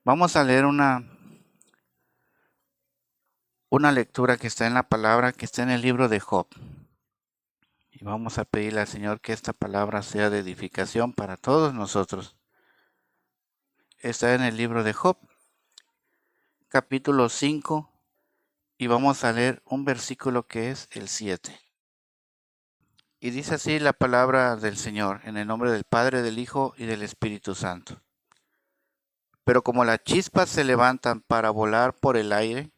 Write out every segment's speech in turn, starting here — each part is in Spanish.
Vamos a leer una lectura que está en la palabra, que está en el libro de Job. Y vamos a pedirle al Señor que esta palabra sea de edificación para todos nosotros. Está en el libro de Job, capítulo 5, y vamos a leer un versículo que es el 7. Y dice así la palabra del Señor, en el nombre del Padre, del Hijo y del Espíritu Santo. Pero como las chispas se levantan para volar por el aire,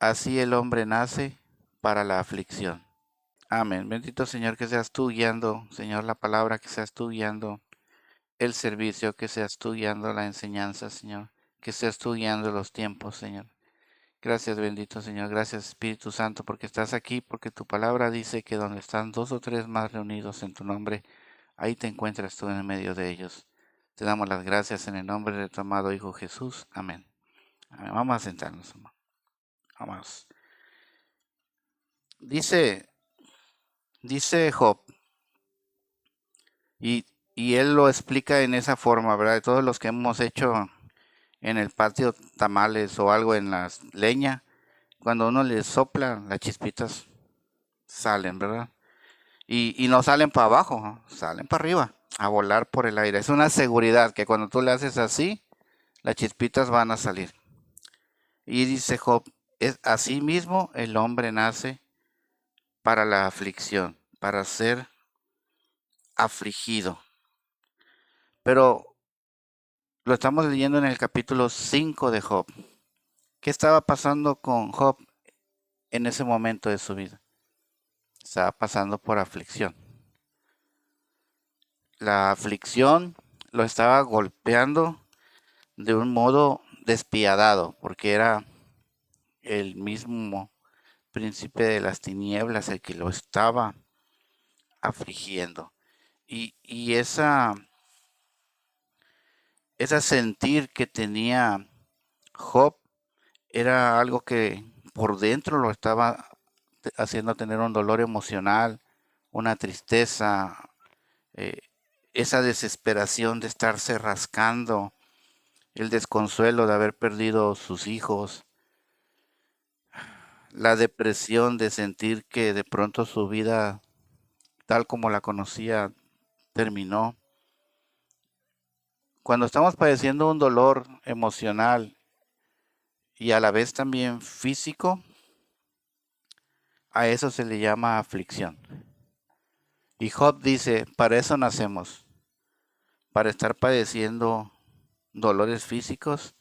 así el hombre nace para la aflicción. Amén. Bendito Señor, que seas tú guiando, Señor, la palabra, que seas tú guiando el servicio, que seas tú guiando la enseñanza, Señor, que seas tú guiando los tiempos, Señor. Gracias, bendito Señor. Gracias, Espíritu Santo, porque estás aquí, porque tu palabra dice que donde están dos o tres más reunidos en tu nombre, ahí te encuentras tú en el medio de ellos. Te damos las gracias en el nombre de tu amado Hijo Jesús. Amén. Amén. Vamos a sentarnos, hermano. Vamos. Dice Job, y él lo explica en esa forma, ¿verdad? De todos los que hemos hecho en el patio tamales o algo en la leña, cuando uno le sopla, las chispitas salen, ¿verdad? Y no salen para abajo, ¿no? Salen para arriba, a volar por el aire. Es una seguridad que cuando tú le haces así, las chispitas van a salir. Y dice Job, es así mismo el hombre nace para la aflicción, para ser afligido. Pero lo estamos leyendo en el capítulo 5 de Job. ¿Qué estaba pasando con Job en ese momento de su vida? Estaba pasando por aflicción. La aflicción lo estaba golpeando de un modo despiadado, porque era el mismo príncipe de las tinieblas el que lo estaba afligiendo. Y esa sentir que tenía Job era algo que por dentro lo estaba haciendo tener un dolor emocional, una tristeza, eh, esa desesperación de estarse rascando, el desconsuelo de haber perdido sus hijos, la depresión de sentir que de pronto su vida, tal como la conocía, terminó. Cuando estamos padeciendo un dolor emocional y a la vez también físico, a eso se le llama aflicción. Y Job dice, para eso nacemos, para estar padeciendo dolores físicos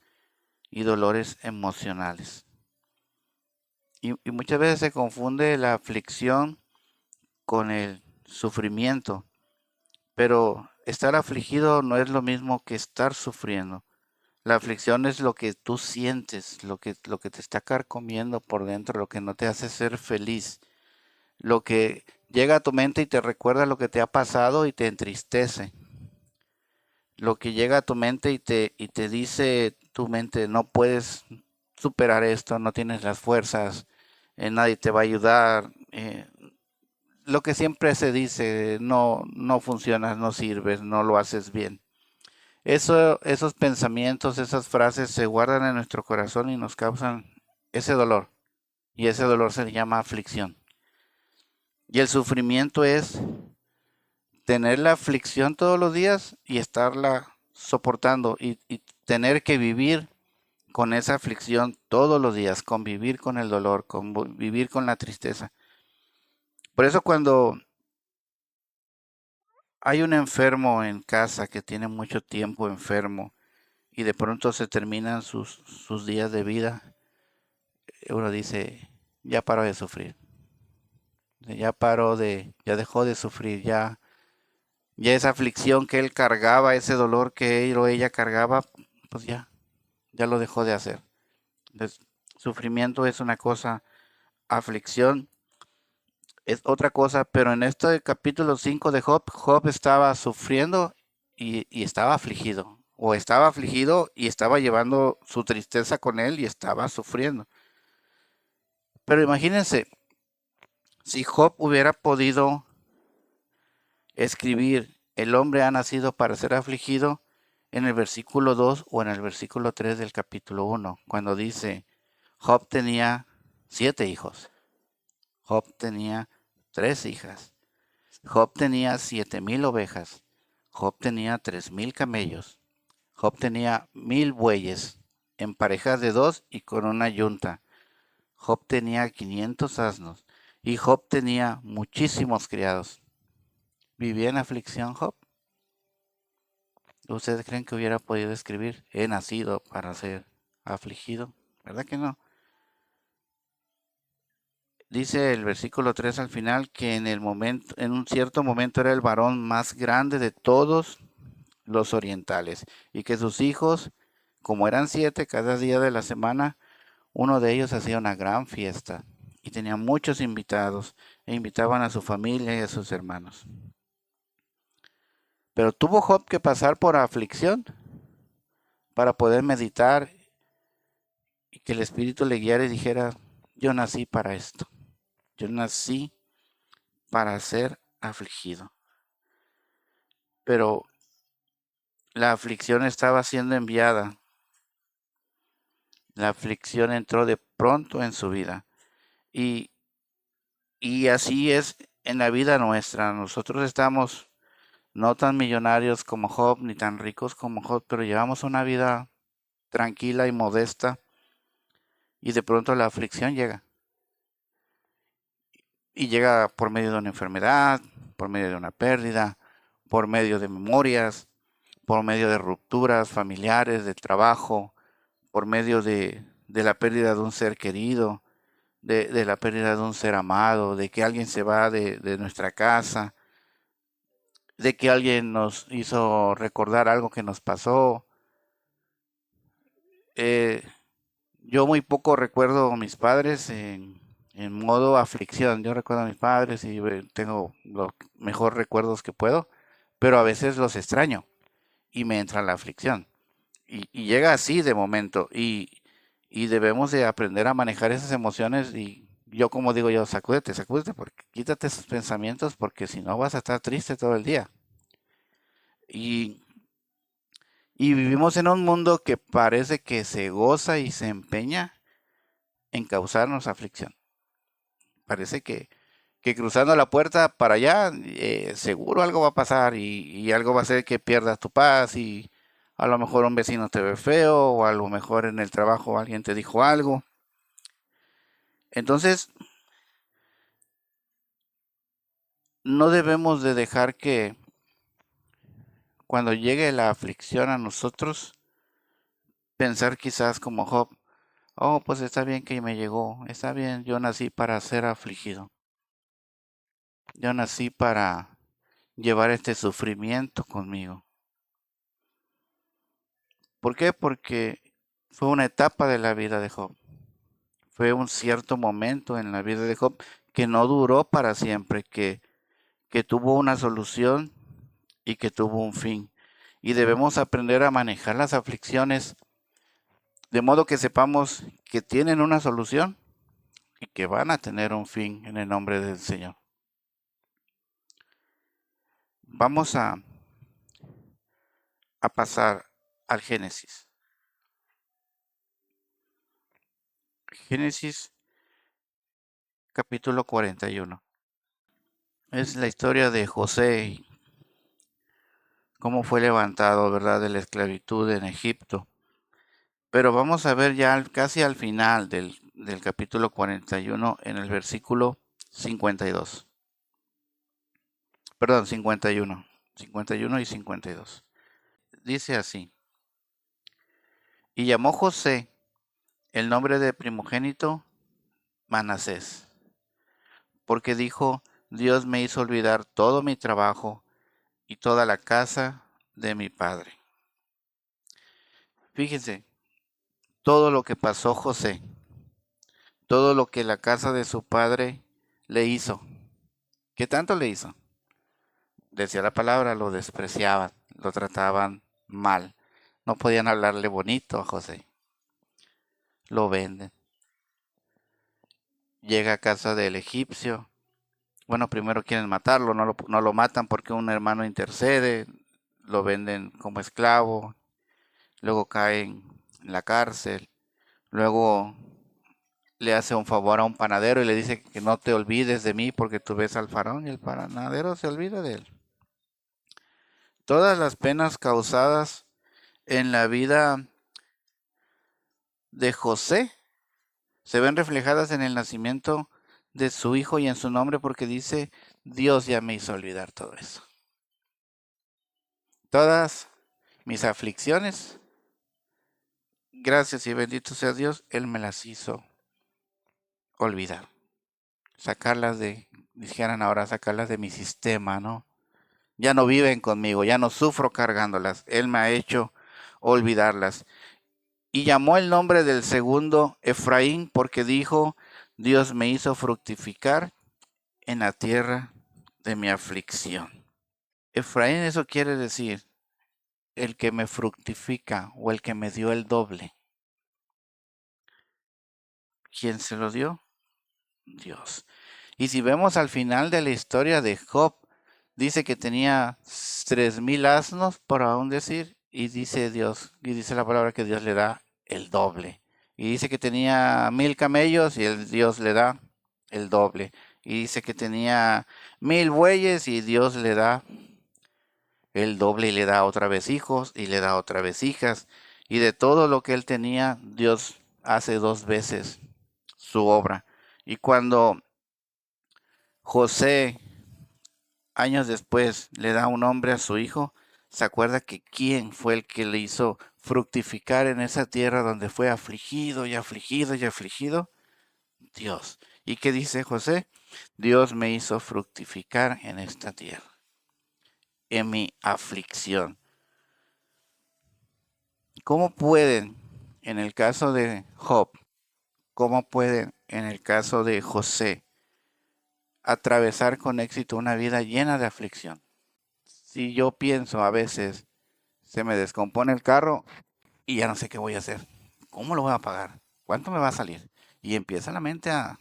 y dolores emocionales. Y muchas veces se confunde la aflicción con el sufrimiento, pero estar afligido no es lo mismo que estar sufriendo. La aflicción es lo que tú sientes, lo que te está carcomiendo por dentro, lo que no te hace ser feliz, lo que llega a tu mente y te recuerda lo que te ha pasado y te entristece, lo que llega a tu mente y te dice tu mente, no puedes superar esto, no tienes las fuerzas, nadie te va a ayudar, lo que siempre se dice, no funcionas, no sirves, no lo haces bien. Esos pensamientos, esas frases se guardan en nuestro corazón y nos causan ese dolor. Y ese dolor se llama aflicción. Y el sufrimiento es tener la aflicción todos los días y estarla soportando y tener que vivir con esa aflicción todos los días, convivir con el dolor, convivir con la tristeza. Por eso cuando hay un enfermo en casa que tiene mucho tiempo enfermo y de pronto se terminan sus días de vida, uno dice, ya paró de sufrir, ya dejó de sufrir, ya esa aflicción que él cargaba, ese dolor que él o ella cargaba, pues ya lo dejó de hacer. Entonces, sufrimiento es una cosa, aflicción es otra cosa, pero en este capítulo 5 de Job, Job estaba sufriendo y estaba afligido, o estaba afligido y estaba llevando su tristeza con él y estaba sufriendo. Pero imagínense, si Job hubiera podido escribir, el hombre ha nacido para ser afligido, en el versículo 2 o en el versículo 3 del capítulo 1, cuando dice, Job tenía 7 hijos, Job tenía 3 hijas, Job tenía 7,000 ovejas, Job tenía 3,000 camellos, Job tenía 1,000 bueyes, en parejas de 2 y con una yunta. Job tenía 500 asnos, y Job tenía muchísimos criados. ¿Vivía en aflicción Job? ¿Ustedes creen que hubiera podido escribir, he nacido para ser afligido? ¿Verdad que no? Dice el versículo 3 al final que en un cierto momento era el varón más grande de todos los orientales, y que sus hijos, como eran 7 cada día de la semana, uno de ellos hacía una gran fiesta y tenía muchos invitados e invitaban a su familia y a sus hermanos. Pero tuvo Job que pasar por aflicción para poder meditar y que el Espíritu le guiara y dijera, yo nací para esto, yo nací para ser afligido. Pero la aflicción estaba siendo enviada, la aflicción entró de pronto en su vida y así es en la vida nuestra. Nosotros estamos no tan millonarios como Job, ni tan ricos como Job, pero llevamos una vida tranquila y modesta, y de pronto la aflicción llega. Y llega por medio de una enfermedad, por medio de una pérdida, por medio de memorias, por medio de rupturas familiares, de trabajo, por medio de la pérdida de un ser querido, de la pérdida de un ser amado, de que alguien se va de nuestra casa, de que alguien nos hizo recordar algo que nos pasó. Yo muy poco recuerdo a mis padres en modo aflicción. Yo recuerdo a mis padres y tengo los mejores recuerdos que puedo, pero a veces los extraño y me entra la aflicción. Y llega así de momento y debemos de aprender a manejar esas emociones y yo como digo yo, sacúdete, porque quítate esos pensamientos porque si no vas a estar triste todo el día. Y vivimos en un mundo que parece que se goza y se empeña en causarnos aflicción. Parece que cruzando la puerta para allá, seguro algo va a pasar y algo va a hacer que pierdas tu paz y a lo mejor un vecino te ve feo o a lo mejor en el trabajo alguien te dijo algo. Entonces, no debemos de dejar que cuando llegue la aflicción a nosotros, pensar quizás como Job, oh, pues está bien que me llegó, está bien, yo nací para ser afligido. Yo nací para llevar este sufrimiento conmigo. ¿Por qué? Porque fue una etapa de la vida de Job. Fue un cierto momento en la vida de Job que no duró para siempre, que tuvo una solución y que tuvo un fin. Y debemos aprender a manejar las aflicciones de modo que sepamos que tienen una solución y que van a tener un fin en el nombre del Señor. Vamos a pasar al Génesis. Génesis capítulo 41. Es la historia de José y cómo fue levantado, ¿verdad?, de la esclavitud en Egipto. Pero vamos a ver ya casi al final del capítulo 41 en el versículo 52. Perdón, 51. 51 y 52. Dice así. Y llamó José el nombre de primogénito Manasés, porque dijo, Dios me hizo olvidar todo mi trabajo y toda la casa de mi padre. Fíjense, todo lo que pasó José, todo lo que la casa de su padre le hizo. ¿Qué tanto le hizo? Decía la palabra, lo despreciaban, lo trataban mal. No podían hablarle bonito a José. Lo venden. Llega a casa del egipcio. Bueno, primero quieren matarlo, no lo matan porque un hermano intercede. Lo venden como esclavo. luego cae en la cárcel, luego le hace un favor a un panadero y le dice que no te olvides de mí porque tú ves al faraón y el panadero se olvida de él. Todas las penas causadas en la vida de José se ven reflejadas en el nacimiento de su hijo y en su nombre, porque dice, Dios ya me hizo olvidar todo eso. Todas mis aflicciones, gracias y bendito sea Dios, Él me las hizo olvidar. Sacarlas dijeran ahora, sacarlas de mi sistema, ¿no? Ya no viven conmigo, ya no sufro cargándolas. Él me ha hecho olvidarlas. Y llamó el nombre del segundo Efraín porque dijo, Dios me hizo fructificar en la tierra de mi aflicción. Efraín, eso quiere decir el que me fructifica o el que me dio el doble. ¿Quién se lo dio? Dios. Y si vemos al final de la historia de Job, dice que tenía 3,000 asnos, por aún decir, y dice Dios, y dice la palabra que Dios le da el doble. Y dice que tenía 1,000 camellos y Dios le da el doble. Y dice que tenía 1,000 bueyes y Dios le da el doble y le da otra vez hijos y le da otra vez hijas. Y de todo lo que él tenía, Dios hace 2 veces su obra. Y cuando José, años después, le da un nombre a su hijo, se acuerda que quién fue el que le hizo fructificar en esa tierra donde fue afligido y afligido y afligido. Dios. ¿Y qué dice José? Dios me hizo fructificar en esta tierra, en mi aflicción. ¿Cómo pueden, en el caso de Job, cómo pueden, en el caso de José, atravesar con éxito una vida llena de aflicción? Si yo pienso a veces, se me descompone el carro y ya no sé qué voy a hacer. ¿Cómo lo voy a pagar? ¿Cuánto me va a salir? Y empieza la mente a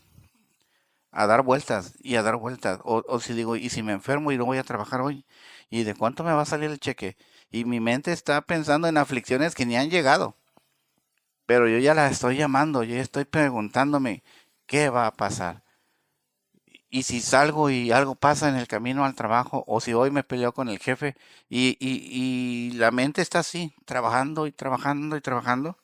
dar vueltas y a dar vueltas. O si digo, ¿y si me enfermo y no voy a trabajar hoy? ¿Y de cuánto me va a salir el cheque? Y mi mente está pensando en aflicciones que ni han llegado. Pero yo ya las estoy llamando, yo ya estoy preguntándome, ¿qué va a pasar? Y si salgo y algo pasa en el camino al trabajo, o si hoy me peleo con el jefe, y la mente está así, trabajando y trabajando y trabajando.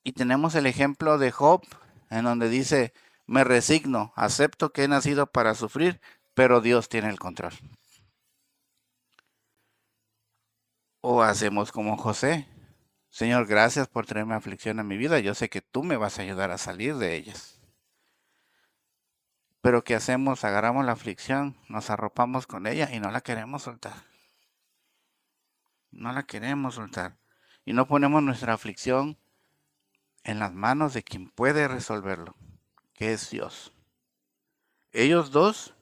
Y tenemos el ejemplo de Job, en donde dice, me resigno, acepto que he nacido para sufrir, pero Dios tiene el control. O hacemos como José, Señor, gracias por traerme aflicción a mi vida, yo sé que tú me vas a ayudar a salir de ellas. Pero ¿qué hacemos? Agarramos la aflicción, nos arropamos con ella y no la queremos soltar. No la queremos soltar. Y no ponemos nuestra aflicción en las manos de quien puede resolverlo, que es Dios. Ellos dos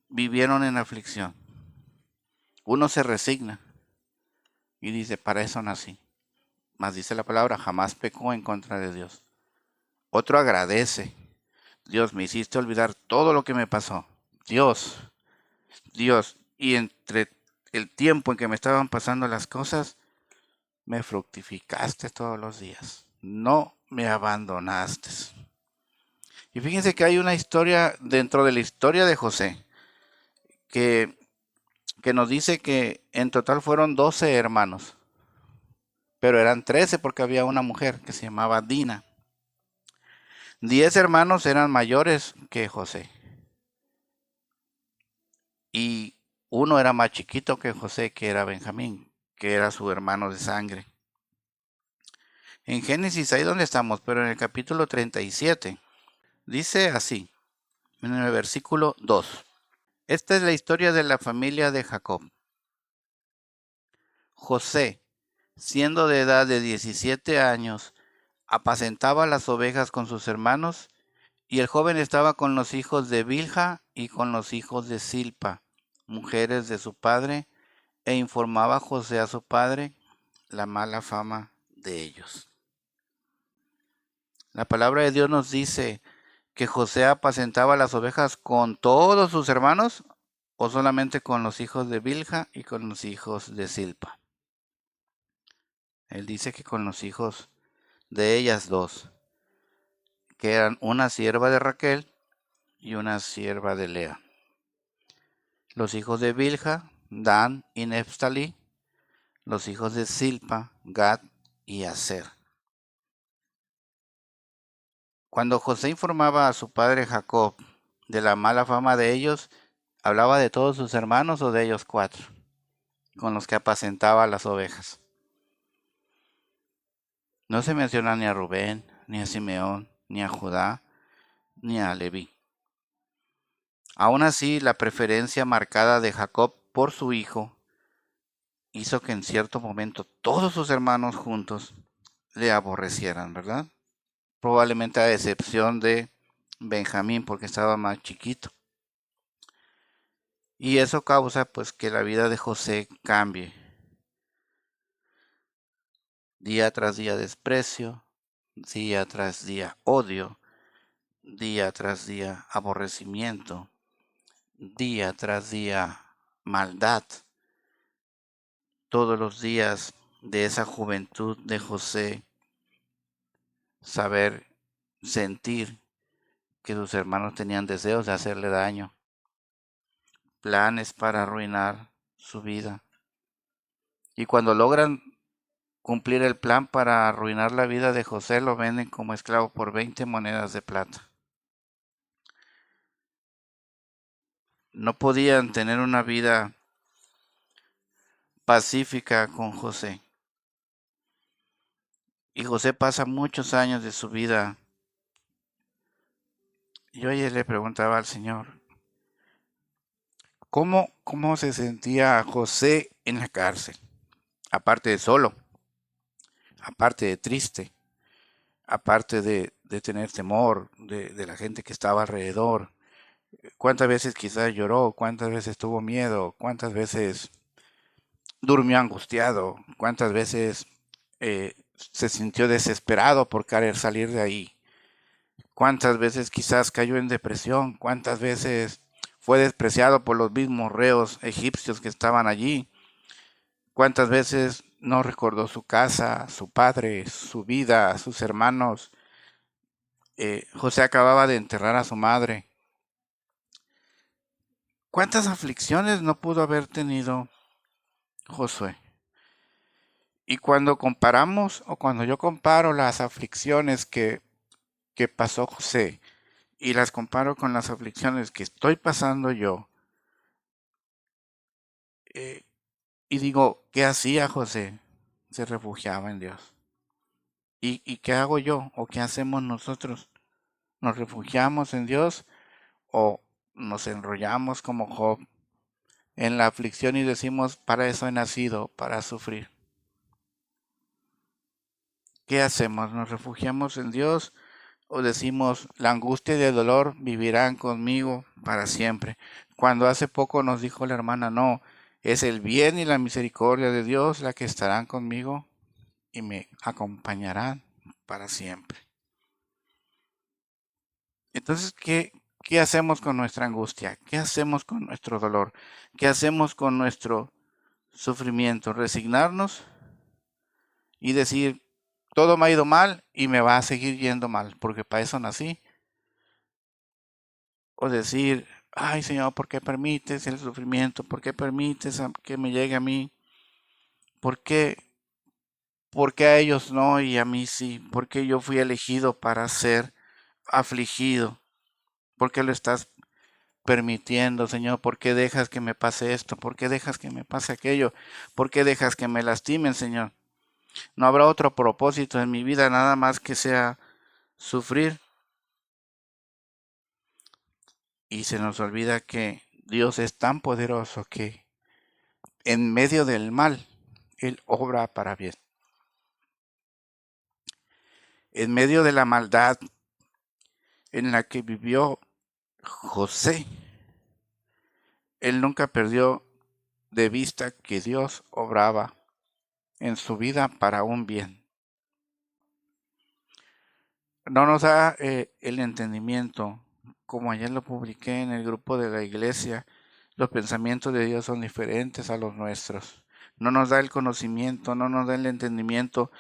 vivieron en aflicción. Uno se resigna y dice, para eso nací. Mas dice la palabra, jamás pecó en contra de Dios. Otro agradece. Dios, me hiciste olvidar todo lo que me pasó. Dios. Y entre el tiempo en que me estaban pasando las cosas, me fructificaste todos los días. No me abandonaste. Y fíjense que hay una historia dentro de la historia de José que nos dice que en total fueron 12 hermanos, pero eran 13 porque había una mujer que se llamaba Dina. 10 hermanos eran mayores que José y uno era más chiquito que José, que era Benjamín, que era su hermano de sangre. En Génesis, ahí donde estamos, pero en el capítulo 37, dice así, en el versículo 2. Esta es la historia de la familia de Jacob. José, siendo de edad de 17 años, apacentaba las ovejas con sus hermanos, y el joven estaba con los hijos de Bilha y con los hijos de Silpa, mujeres de su padre, e informaba José a su padre la mala fama de ellos. La palabra de Dios nos dice que José apacentaba las ovejas con todos sus hermanos o solamente con los hijos de Bilha y con los hijos de Silpa. Él dice que con los hijos de ellas dos, que eran una sierva de Raquel y una sierva de Lea. Los hijos de Bilha, Dan y Neftalí. Los hijos de Silpa, Gad y Aser. Cuando José informaba a su padre Jacob de la mala fama de ellos, ¿hablaba de todos sus hermanos o de ellos 4, con los que apacentaba las ovejas? No se menciona ni a Rubén, ni a Simeón, ni a Judá, ni a Leví. Aún así, la preferencia marcada de Jacob por su hijo hizo que en cierto momento todos sus hermanos juntos le aborrecieran, ¿verdad? Probablemente a excepción de Benjamín, porque estaba más chiquito. Y eso causa pues que la vida de José cambie. Día tras día desprecio, día tras día odio, día tras día aborrecimiento, día tras día maldad. Todos los días de esa juventud de José, saber, sentir que sus hermanos tenían deseos de hacerle daño, planes para arruinar su vida. Y cuando logran cumplir el plan para arruinar la vida de José, lo venden como esclavo por 20 monedas de plata. No podían tener una vida pacífica con José. Y José pasa muchos años de su vida. Yo ayer le preguntaba al Señor, ¿cómo se sentía José en la cárcel? Aparte de solo, aparte de triste, aparte de tener temor de la gente que estaba alrededor. ¿Cuántas veces quizás lloró? ¿Cuántas veces tuvo miedo? ¿Cuántas veces durmió angustiado? ¿Cuántas veces se sintió desesperado por querer salir de ahí? ¿Cuántas veces quizás cayó en depresión? ¿Cuántas veces fue despreciado por los mismos reos egipcios que estaban allí? ¿Cuántas veces no recordó su casa, su padre, su vida, sus hermanos? José acababa de enterrar a su madre. ¿Cuántas aflicciones no pudo haber tenido Josué? Y cuando comparamos, o cuando yo comparo las aflicciones que pasó José y las comparo con las aflicciones que estoy pasando yo, y digo, ¿qué hacía José? Se refugiaba en Dios. ¿Y qué hago yo? ¿O qué hacemos nosotros? ¿Nos refugiamos en Dios o nos enrollamos como Job en la aflicción y decimos, para eso he nacido, para sufrir? ¿Qué hacemos? ¿Nos refugiamos en Dios o decimos, la angustia y el dolor vivirán conmigo para siempre? Cuando hace poco nos dijo la hermana, no, es el bien y la misericordia de Dios la que estarán conmigo y me acompañarán para siempre. Entonces, ¿qué hacemos con nuestra angustia? ¿Qué hacemos con nuestro dolor? ¿Qué hacemos con nuestro sufrimiento? ¿Resignarnos y decir, todo me ha ido mal y me va a seguir yendo mal, porque para eso nací? O decir, ay Señor, ¿por qué permites el sufrimiento? ¿Por qué permites que me llegue a mí? ¿Por qué? ¿Por qué a ellos no y a mí sí? ¿Por qué yo fui elegido para ser afligido? ¿Por qué lo estás permitiendo, Señor? ¿Por qué dejas que me pase esto? ¿Por qué dejas que me pase aquello? ¿Por qué dejas que me lastimen, Señor? No habrá otro propósito en mi vida nada más que sea sufrir. Y se nos olvida que Dios es tan poderoso que en medio del mal, Él obra para bien. En medio de la maldad en la que vivió José, Él nunca perdió de vista que Dios obraba en su vida para un bien. No nos da el entendimiento, como ayer lo publiqué en el grupo de la iglesia, Los pensamientos de Dios son diferentes a los nuestros. No nos da el conocimiento, no nos da el entendimiento,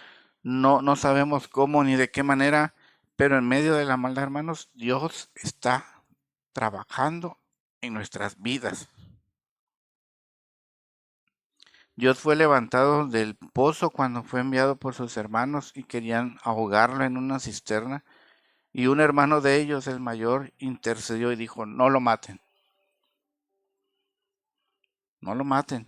no sabemos cómo ni de qué manera, pero en medio de la maldad, hermanos, Dios está trabajando en nuestras vidas. Dios fue levantado del pozo cuando fue enviado por sus hermanos y querían ahogarlo en una cisterna. Y un hermano de ellos, el mayor, intercedió y dijo, no lo maten. No lo maten.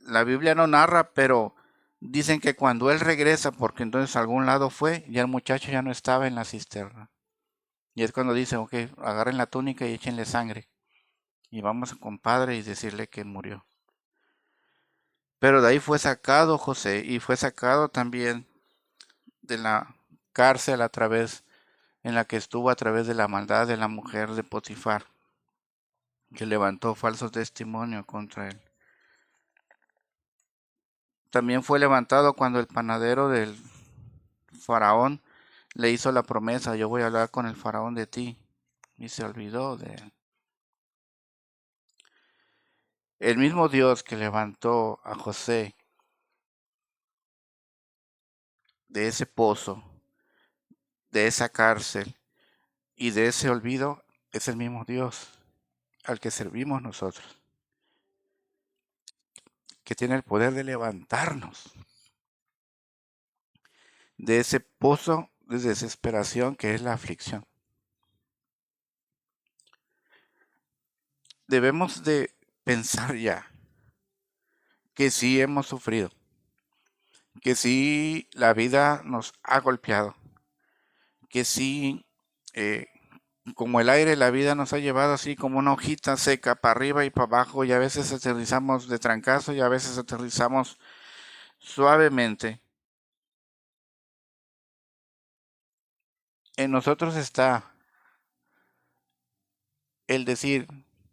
La Biblia no narra, pero dicen que cuando él regresa, porque entonces a algún lado fue, ya el muchacho ya no estaba en la cisterna. Y es cuando dice, ok, agarren la túnica y échenle sangre. Y vamos con padre y decirle que murió. Pero de ahí fue sacado José y fue sacado también de la cárcel a través, en la que estuvo a través de la maldad de la mujer de Potifar, que levantó falsos testimonios contra él. También fue levantado cuando el panadero del faraón le hizo la promesa, yo voy a hablar con el faraón de ti, y se olvidó de él. El mismo Dios que levantó a José de ese pozo, de esa cárcel y de ese olvido, es el mismo Dios al que servimos nosotros, que tiene el poder de levantarnos de ese pozo de desesperación que es la aflicción. Debemos de pensar ya que sí hemos sufrido, que sí la vida nos ha golpeado, que sí, como el aire, la vida nos ha llevado así como una hojita seca para arriba y para abajo, y a veces aterrizamos de trancazo y a veces aterrizamos suavemente. En nosotros está el decir,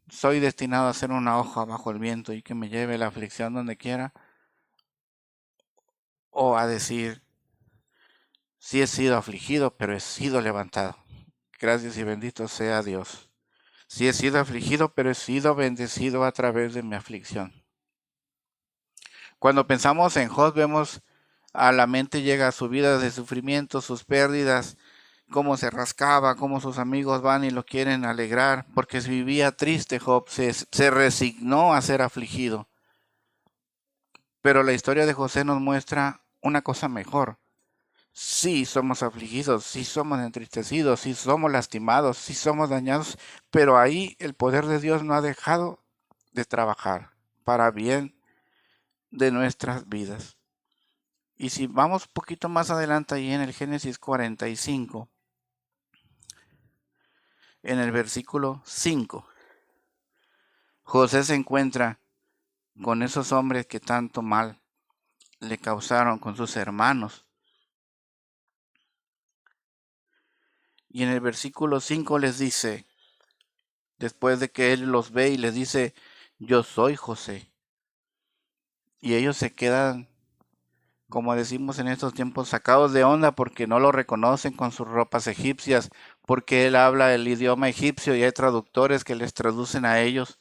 soy destinado a ser una hoja bajo el viento y que me lleve la aflicción donde quiera, o a decir, sí he sido afligido, pero he sido levantado. Gracias y bendito sea Dios. Sí he sido afligido, pero he sido bendecido a través de mi aflicción. Cuando pensamos en Job, vemos a la mente llega su vida de sufrimiento, sus pérdidas, cómo se rascaba, cómo sus amigos van y lo quieren alegrar, porque vivía triste Job, se resignó a ser afligido. Pero la historia de José nos muestra una cosa mejor. Sí somos afligidos, sí somos entristecidos, sí somos lastimados, sí somos dañados, pero ahí el poder de Dios no ha dejado de trabajar para bien de nuestras vidas. Y si vamos un poquito más adelante ahí en el Génesis 45, en el versículo 5, José se encuentra con esos hombres que tanto mal le causaron, con sus hermanos. Y en el versículo 5 les dice, después de que él los ve y les dice, yo soy José. Y ellos se quedan, como decimos en estos tiempos, sacados de onda porque no lo reconocen con sus ropas egipcias, porque él habla el idioma egipcio y hay traductores que les traducen a ellos,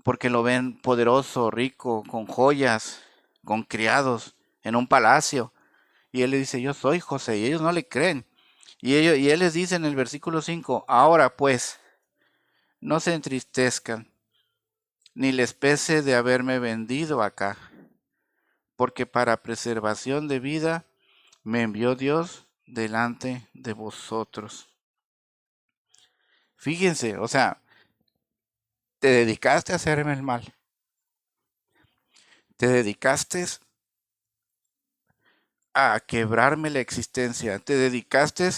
porque lo ven poderoso, rico, con joyas, con criados, en un palacio. Y él le dice, yo soy José, y ellos no le creen. Y él les dice en el versículo 5, ahora pues, no se entristezcan, ni les pese de haberme vendido acá, porque para preservación de vida me envió Dios delante de vosotros. Fíjense, o sea, te dedicaste a hacerme el mal. Te dedicaste a quebrarme la existencia. Te dedicaste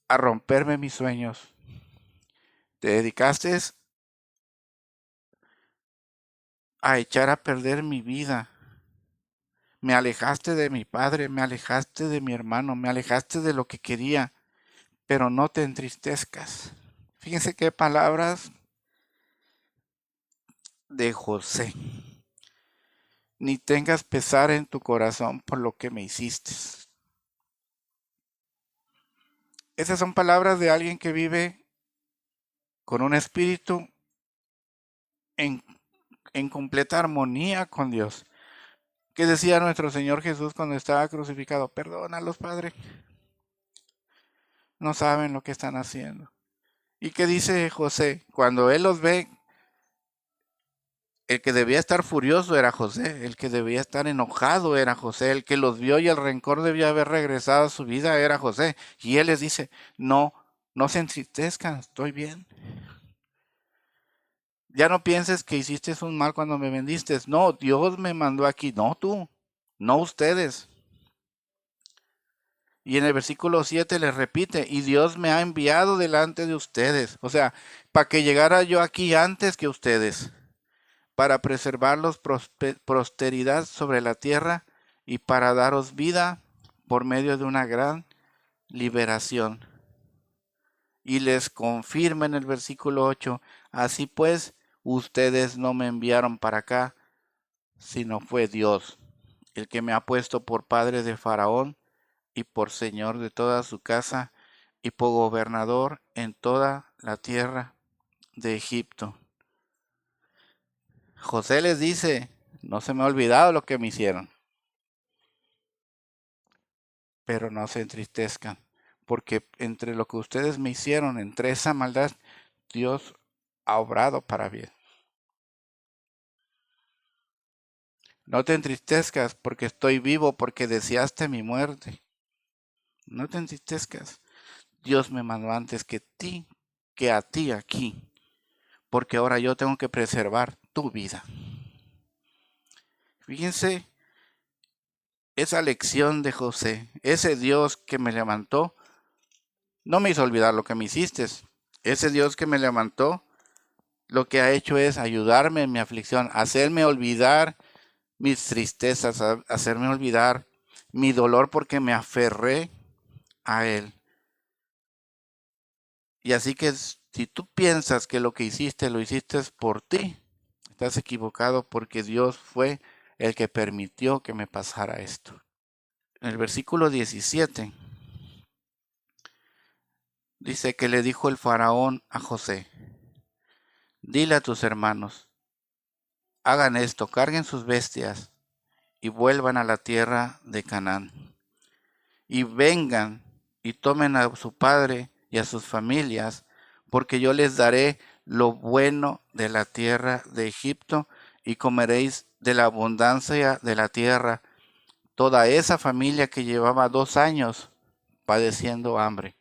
a romperme mis sueños. Te dedicaste a echar a perder mi vida. Me alejaste de mi padre, me alejaste de mi hermano, me alejaste de lo que quería, pero no te entristezcas. Fíjense qué palabras de José. Ni tengas pesar en tu corazón por lo que me hiciste. Esas son palabras de alguien que vive con un espíritu en, en completa armonía con Dios. ¿Qué decía nuestro Señor Jesús cuando estaba crucificado? Perdónalos, Padre. No saben lo que están haciendo. ¿Y qué dice José? Cuando él los ve, el que debía estar furioso era José, el que debía estar enojado era José, el que los vio y el rencor debía haber regresado a su vida era José. Y él les dice, no, no se entristezcan, estoy bien. Ya no pienses que hiciste un mal cuando me vendiste. No, Dios me mandó aquí, no tú, no ustedes. Y en el versículo 7 les repite, y Dios me ha enviado delante de ustedes. O sea, para que llegara yo aquí antes que ustedes, para preservarlos posteridad sobre la tierra y para daros vida por medio de una gran liberación. Y les confirma en el versículo 8, así pues, ustedes no me enviaron para acá, sino fue Dios, el que me ha puesto por padre de Faraón y por señor de toda su casa y por gobernador en toda la tierra de Egipto. José les dice, no se me ha olvidado lo que me hicieron, pero no se entristezcan, porque entre lo que ustedes me hicieron, entre esa maldad, Dios ha obrado para bien. No te entristezcas porque estoy vivo, porque deseaste mi muerte. No te entristezcas. Dios me mandó antes que a ti aquí, porque ahora yo tengo que preservar tu vida. Fíjense esa lección de José, ese Dios que me levantó, no me hizo olvidar lo que me hiciste. Ese Dios que me levantó, lo que ha hecho es ayudarme en mi aflicción, hacerme olvidar mis tristezas, hacerme olvidar mi dolor porque me aferré a Él. Y así que si tú piensas que lo que hiciste lo hiciste por ti, estás equivocado porque Dios fue el que permitió que me pasara esto. En el versículo 17 dice que le dijo el faraón a José, dile a tus hermanos, hagan esto, carguen sus bestias y vuelvan a la tierra de Canaán. Y vengan y tomen a su padre y a sus familias, porque yo les daré lo bueno de la tierra de Egipto y comeréis de la abundancia de la tierra. Toda esa familia que llevaba 2 años padeciendo hambre.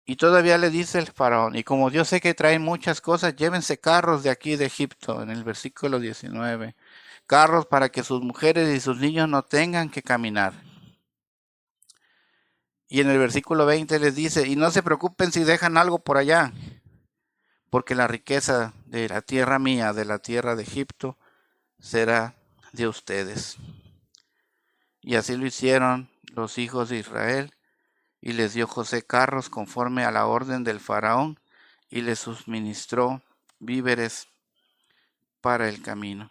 Y todavía le dice el faraón, y como yo sé que traen muchas cosas, llévense carros de aquí de Egipto, en el versículo 19. Carros para que sus mujeres y sus niños no tengan que caminar. Y en el versículo 20 les dice, y no se preocupen si dejan algo por allá, porque la riqueza de la tierra mía, de la tierra de Egipto, será de ustedes. Y así lo hicieron los hijos de Israel, y les dio José carros conforme a la orden del faraón, y les suministró víveres para el camino.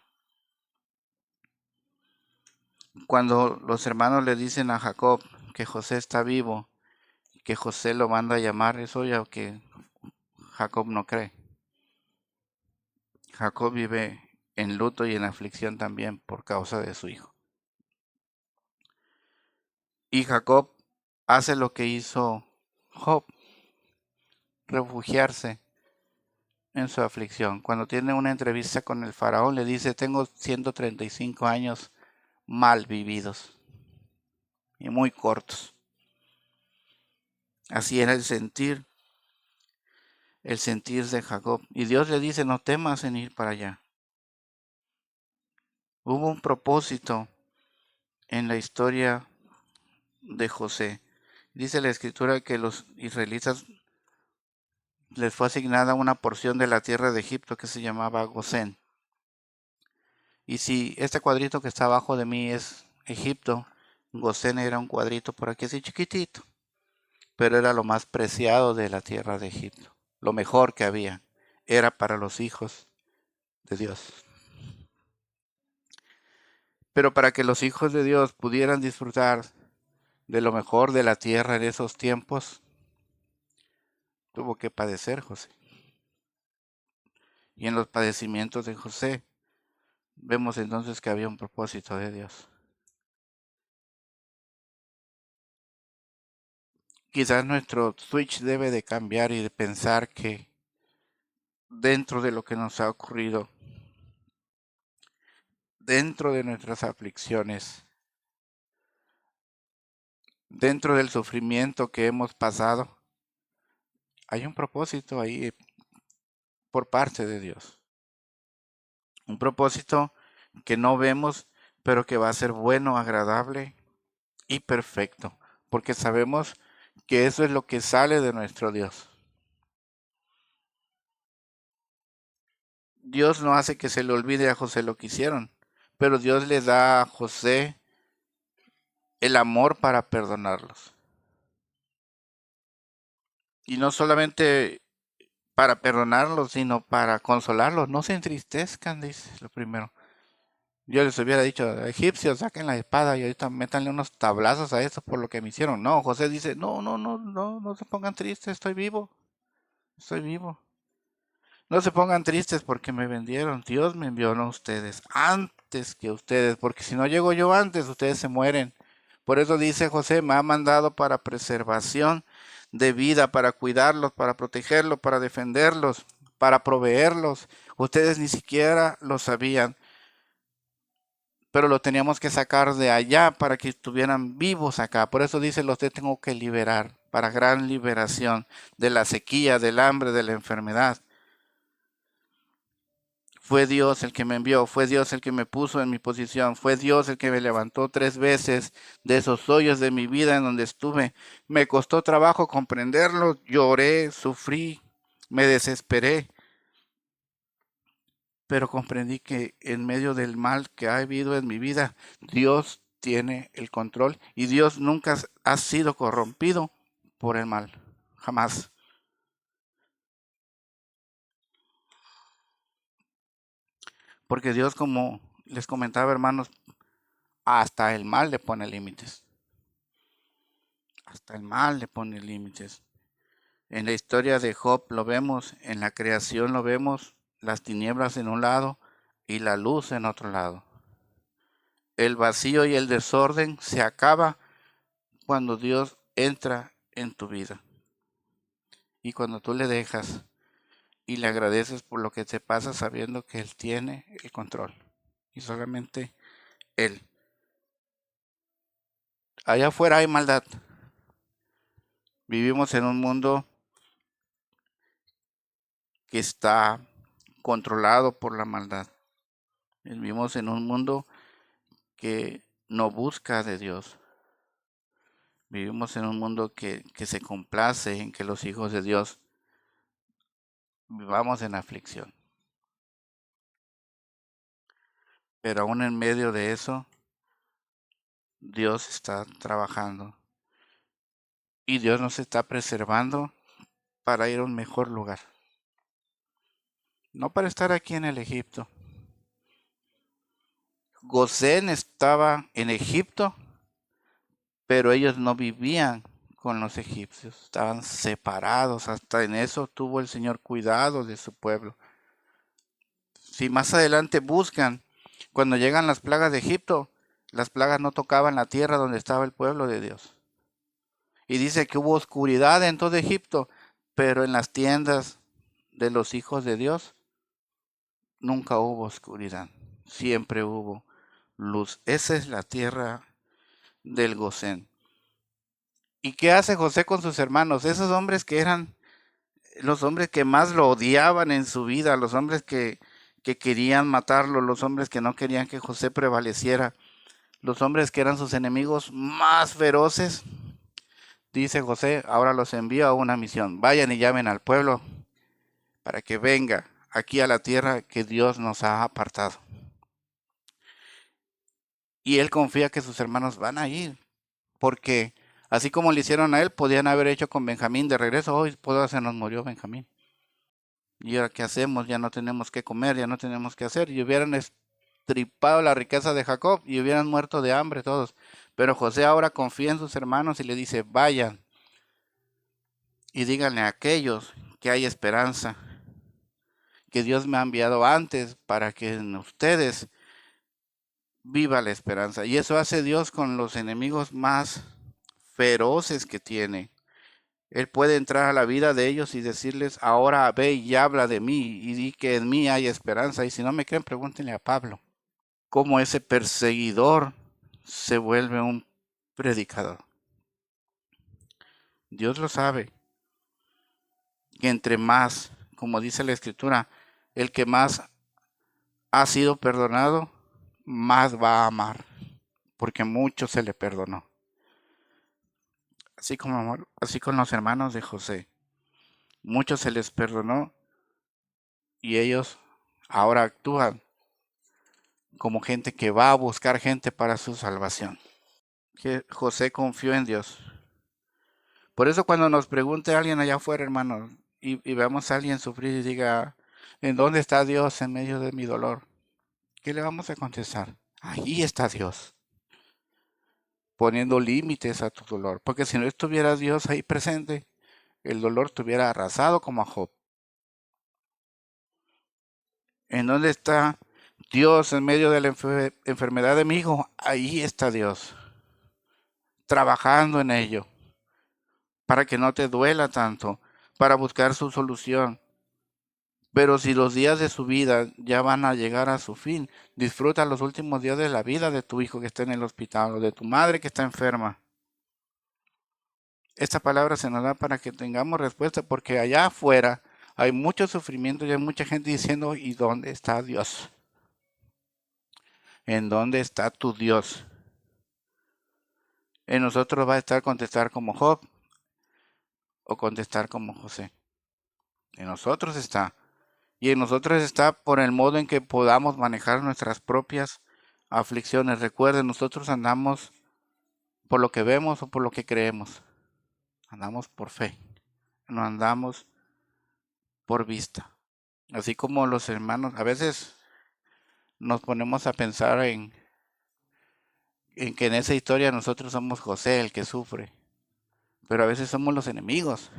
Cuando los hermanos le dicen a Jacob que José está vivo, que José lo manda a llamar, es obvio que Jacob no cree. Jacob vive en luto y en aflicción también por causa de su hijo. Y Jacob hace lo que hizo Job, refugiarse en su aflicción. Cuando tiene una entrevista con el faraón, le dice, tengo 135 años mal vividos y muy cortos. Así era el sentir de Jacob. Y Dios le dice, no temas en ir para allá. Hubo un propósito en la historia de José. Dice la escritura que los israelitas les fue asignada una porción de la tierra de Egipto que se llamaba Gosén. Y si este cuadrito que está abajo de mí es Egipto, Gosén era un cuadrito por aquí así chiquitito, pero era lo más preciado de la tierra de Egipto. Lo mejor que había era para los hijos de Dios. Pero para que los hijos de Dios pudieran disfrutar de lo mejor de la tierra en esos tiempos, tuvo que padecer José. y en los padecimientos de José, vemos entonces que había un propósito de Dios. Quizás nuestro switch debe de cambiar y de pensar que dentro de lo que nos ha ocurrido, dentro de nuestras aflicciones, dentro del sufrimiento que hemos pasado, hay un propósito ahí por parte de Dios. Un propósito que no vemos, pero que va a ser bueno, agradable y perfecto, porque sabemos que eso es lo que sale de nuestro Dios. Dios no hace que se le olvide a José lo que hicieron, pero Dios le da a José el amor para perdonarlos. Y no solamente para perdonarlos, sino para consolarlos. No se entristezcan, dice lo primero. Yo les hubiera dicho, egipcios, saquen la espada y ahorita métanle unos tablazos a esto por lo que me hicieron. No, José dice, no se pongan tristes, estoy vivo, estoy vivo. No se pongan tristes porque me vendieron. Dios me envió a ustedes antes que ustedes, porque si no llego yo antes, ustedes se mueren. Por eso dice José, me ha mandado para preservación de vida, para cuidarlos, para protegerlos, para defenderlos, para proveerlos. Ustedes ni siquiera lo sabían, pero lo teníamos que sacar de allá para que estuvieran vivos acá. Por eso dice, los tengo que liberar, para gran liberación de la sequía, del hambre, de la enfermedad. Fue Dios el que me envió, fue Dios el que me puso en mi posición, fue Dios el que me levantó 3 veces de esos hoyos de mi vida en donde estuve. Me costó trabajo comprenderlo, lloré, sufrí, me desesperé, pero comprendí que en medio del mal que ha habido en mi vida, Dios tiene el control y Dios nunca ha sido corrompido por el mal, jamás. Porque Dios, como les comentaba, hermanos, hasta el mal le pone límites. Hasta el mal le pone límites. En la historia de Job lo vemos, en la creación lo vemos, las tinieblas en un lado y la luz en otro lado. El vacío y el desorden se acaba cuando Dios entra en tu vida. Y cuando tú le dejas y le agradeces por lo que te pasa sabiendo que Él tiene el control. Y solamente Él. Allá afuera hay maldad. Vivimos en un mundo que está controlado por la maldad. Vivimos en un mundo que no busca de Dios. Vivimos en un mundo que se complace en que los hijos de Dios vivamos en aflicción. Pero aún en medio de eso, Dios está trabajando. Y Dios nos está preservando para ir a un mejor lugar. No para estar aquí en el Egipto. Gosén estaba en Egipto, pero ellos no vivían con los egipcios, estaban separados. Hasta en eso tuvo el Señor cuidado de su pueblo. Si más adelante buscan, cuando llegan las plagas de Egipto, las plagas no tocaban la tierra donde estaba el pueblo de Dios. Y dice que hubo oscuridad en todo Egipto, pero en las tiendas de los hijos de Dios nunca hubo oscuridad, siempre hubo luz. Esa es la tierra del Gosén. ¿Y qué hace José con sus hermanos? Esos hombres que eran los hombres que más lo odiaban en su vida, los hombres que querían matarlo, los hombres que no querían que José prevaleciera, los hombres que eran sus enemigos más feroces. Dice José, ahora los envío a una misión. Vayan y llamen al pueblo para que venga aquí a la tierra que Dios nos ha apartado. Y él confía que sus hermanos van a ir, porque así como le hicieron a él, podían haber hecho con Benjamín de regreso. Hoy se nos murió Benjamín. ¿Y ahora qué hacemos? Ya no tenemos que comer, ya no tenemos que hacer. Y hubieran estripado la riqueza de Jacob y hubieran muerto de hambre todos. Pero José ahora confía en sus hermanos y le dice, vayan y díganle a aquellos que hay esperanza, que Dios me ha enviado antes para que en ustedes viva la esperanza. Y eso hace Dios con los enemigos más feroces que tiene. Él puede entrar a la vida de ellos y decirles, ahora ve y habla de mí y di que en mí hay esperanza. Y si no me creen, pregúntenle a Pablo, cómo ese perseguidor se vuelve un predicador. Dios lo sabe, que entre más, como dice la Escritura, el que más ha sido perdonado, más va a amar, porque mucho se le perdonó. Así con los hermanos de José. Mucho se les perdonó y ellos ahora actúan como gente que va a buscar gente para su salvación. Que José confió en Dios. Por eso cuando nos pregunte alguien allá afuera, hermanos, y veamos a alguien sufrir y diga, ¿en dónde está Dios en medio de mi dolor? ¿Qué le vamos a contestar? Ahí está Dios, poniendo límites a tu dolor. Porque si no estuviera Dios ahí presente, el dolor te hubiera arrasado como a Job. ¿En dónde está Dios en medio de la enfermedad de mi hijo? Ahí está Dios, trabajando en ello, para que no te duela tanto, para buscar su solución. Pero si los días de su vida ya van a llegar a su fin, disfruta los últimos días de la vida de tu hijo que está en el hospital o de tu madre que está enferma. Esta palabra se nos da para que tengamos respuesta, porque allá afuera hay mucho sufrimiento y hay mucha gente diciendo, ¿y dónde está Dios? ¿En dónde está tu Dios? En nosotros va a estar contestar como Job o contestar como José. En nosotros está. Y en nosotros está por el modo en que podamos manejar nuestras propias aflicciones. Recuerden, nosotros andamos por lo que vemos o por lo que creemos. Andamos por fe. No andamos por vista. Así como los hermanos, a veces nos ponemos a pensar en que en esa historia nosotros somos José el que sufre. Pero a veces somos los enemigos.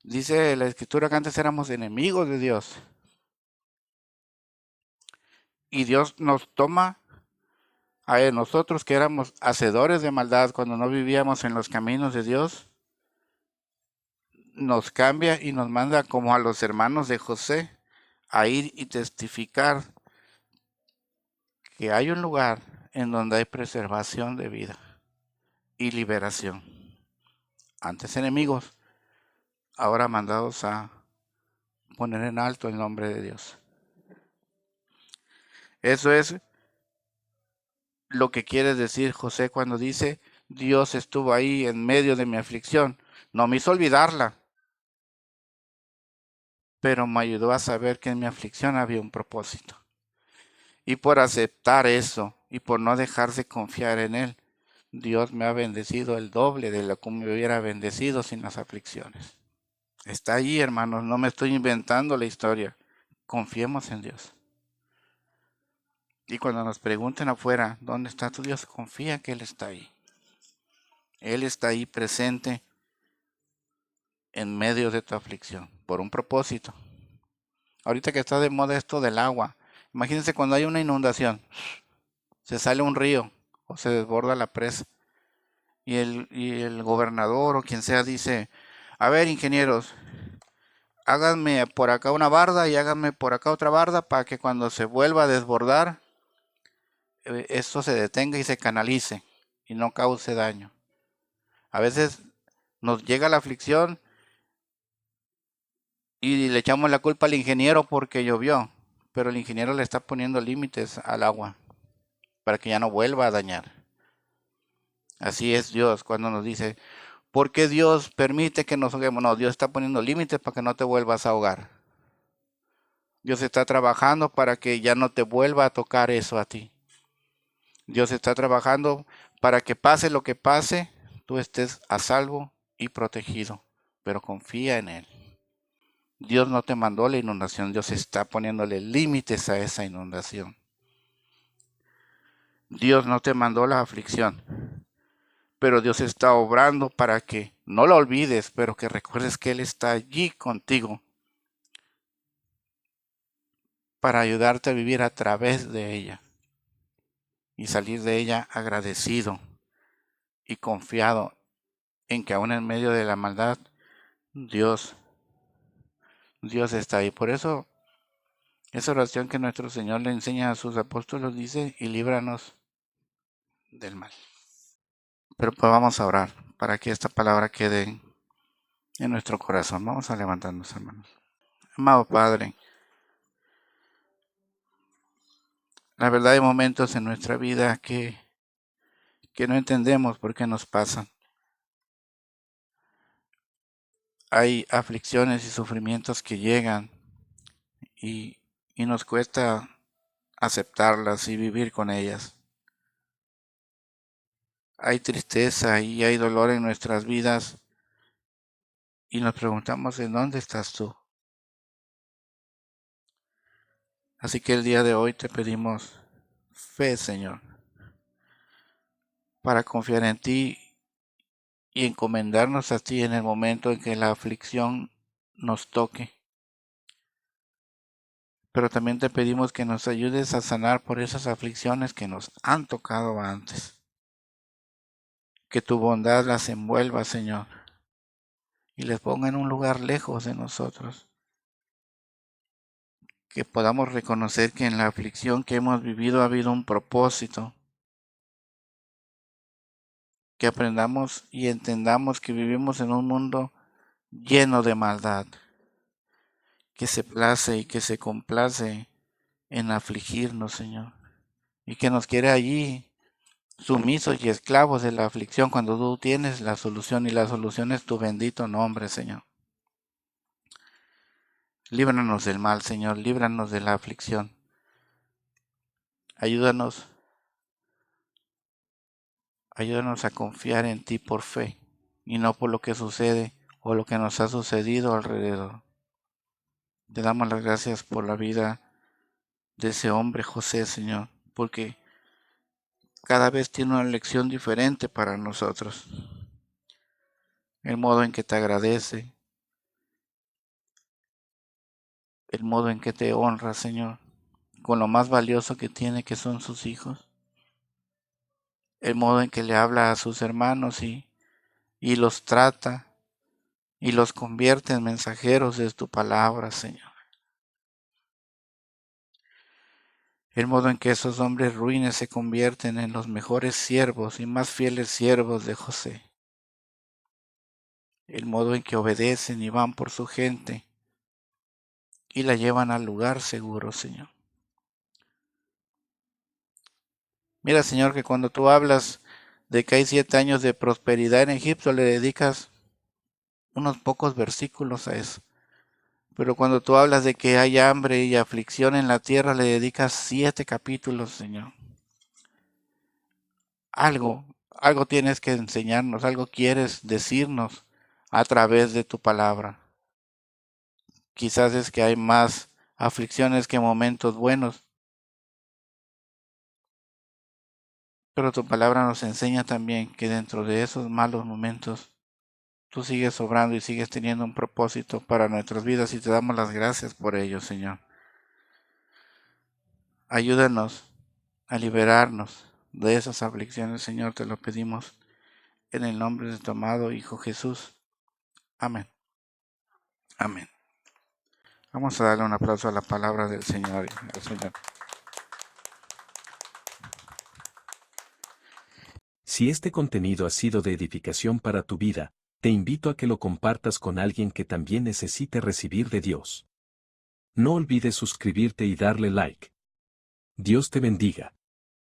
Dice la Escritura que antes éramos enemigos de Dios. Y Dios nos toma a nosotros que éramos hacedores de maldad cuando no vivíamos en los caminos de Dios. Nos cambia y nos manda como a los hermanos de José a ir y testificar que hay un lugar en donde hay preservación de vida y liberación. Antes enemigos, ahora mandados a poner en alto el nombre de Dios. Eso es lo que quiere decir José cuando dice, Dios estuvo ahí en medio de mi aflicción. No me hizo olvidarla, pero me ayudó a saber que en mi aflicción había un propósito. Y por aceptar eso y por no dejarse confiar en Él, Dios me ha bendecido el doble de lo que me hubiera bendecido sin las aflicciones. Está allí, hermanos, no me estoy inventando la historia. Confiemos en Dios. Y cuando nos pregunten afuera, ¿dónde está tu Dios? Confía que Él está ahí. Él está ahí presente en medio de tu aflicción, por un propósito. Ahorita que está de moda esto del agua, imagínense cuando hay una inundación, se sale un río o se desborda la presa y el gobernador o quien sea dice, a ver, ingenieros, háganme por acá una barda y háganme por acá otra barda para que cuando se vuelva a desbordar, esto se detenga y se canalice y no cause daño. A veces nos llega la aflicción y le echamos la culpa al ingeniero porque llovió, pero el ingeniero le está poniendo límites al agua para que ya no vuelva a dañar. Así es Dios cuando nos dice, ¿por qué Dios permite que nos ahoguemos? No, Dios está poniendo límites para que no te vuelvas a ahogar. Dios está trabajando para que ya no te vuelva a tocar eso a ti. Dios está trabajando para que pase lo que pase, tú estés a salvo y protegido, pero confía en Él. Dios no te mandó la inundación, Dios está poniéndole límites a esa inundación. Dios no te mandó la aflicción, pero Dios está obrando para que no lo olvides, pero que recuerdes que Él está allí contigo para ayudarte a vivir a través de ella y salir de ella agradecido y confiado en que aún en medio de la maldad, Dios está ahí. Por eso, esa oración que nuestro Señor le enseña a sus apóstoles dice, y líbranos del mal. Pero pues vamos a orar para que esta palabra quede en nuestro corazón. Vamos a levantarnos, hermanos. Amado Padre, la verdad hay momentos en nuestra vida que no entendemos por qué nos pasan. Hay aflicciones y sufrimientos que llegan y nos cuesta aceptarlas y vivir con ellas. Hay tristeza y hay dolor en nuestras vidas y nos preguntamos ¿en dónde estás tú? Así que el día de hoy te pedimos fe, Señor, para confiar en ti y encomendarnos a ti en el momento en que la aflicción nos toque. Pero también te pedimos que nos ayudes a sanar por esas aflicciones que nos han tocado antes. Que tu bondad las envuelva, Señor, y les ponga en un lugar lejos de nosotros. Que podamos reconocer que en la aflicción que hemos vivido ha habido un propósito. Que aprendamos y entendamos que vivimos en un mundo lleno de maldad, que se place y que se complace en afligirnos, Señor, y que nos quiere allí sumisos y esclavos de la aflicción cuando tú tienes la solución y la solución es tu bendito nombre, Señor. Líbranos del mal, Señor, líbranos de la aflicción. Ayúdanos a confiar en ti por fe y no por lo que sucede o lo que nos ha sucedido alrededor. Te damos las gracias por la vida de ese hombre José, Señor, porque cada vez tiene una lección diferente para nosotros. El modo en que te agradece, el modo en que te honra, Señor, con lo más valioso que tiene, que son sus hijos. El modo en que le habla a sus hermanos y los trata y los convierte en mensajeros de tu palabra, Señor. El modo en que esos hombres ruines se convierten en los mejores siervos y más fieles siervos de José. El modo en que obedecen y van por su gente y la llevan al lugar seguro, Señor. Mira, Señor, que cuando tú hablas de que hay 7 años de prosperidad en Egipto, le dedicas unos pocos versículos a eso. Pero cuando tú hablas de que hay hambre y aflicción en la tierra, le dedicas 7 capítulos, Señor. Algo tienes que enseñarnos, algo quieres decirnos a través de tu palabra. Quizás es que hay más aflicciones que momentos buenos, pero tu palabra nos enseña también que dentro de esos malos momentos tú sigues obrando y sigues teniendo un propósito para nuestras vidas y te damos las gracias por ello, Señor. Ayúdanos a liberarnos de esas aflicciones, Señor, te lo pedimos en el nombre de tu amado Hijo Jesús. Amén. Amén. Vamos a darle un aplauso a la palabra del Señor. Si este contenido ha sido de edificación para tu vida, te invito a que lo compartas con alguien que también necesite recibir de Dios. No olvides suscribirte y darle like. Dios te bendiga.